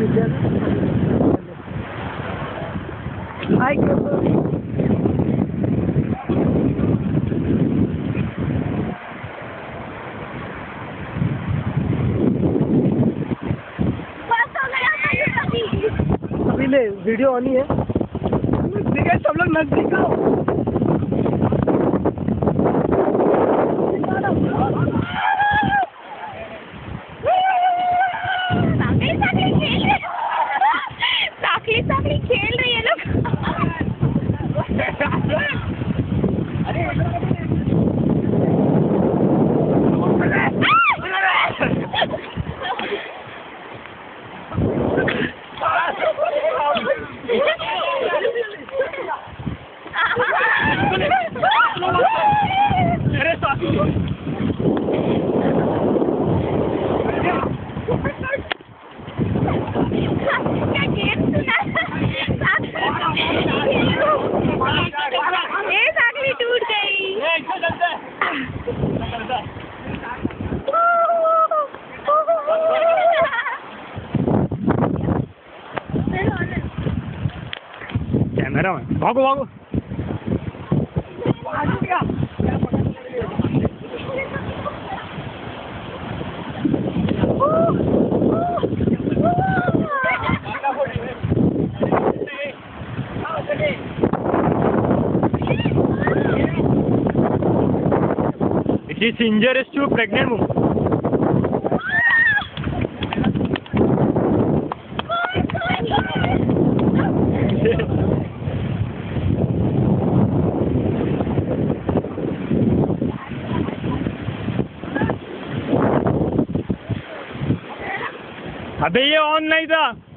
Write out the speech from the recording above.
अभी ले video on ही है। सब लोग नजदीक आओ। साकली खेल रही है लोग। टूट गई। कैमरा में भागो भागो। It is injurious to pregnant woman. अबे ये ऑन नहीं था।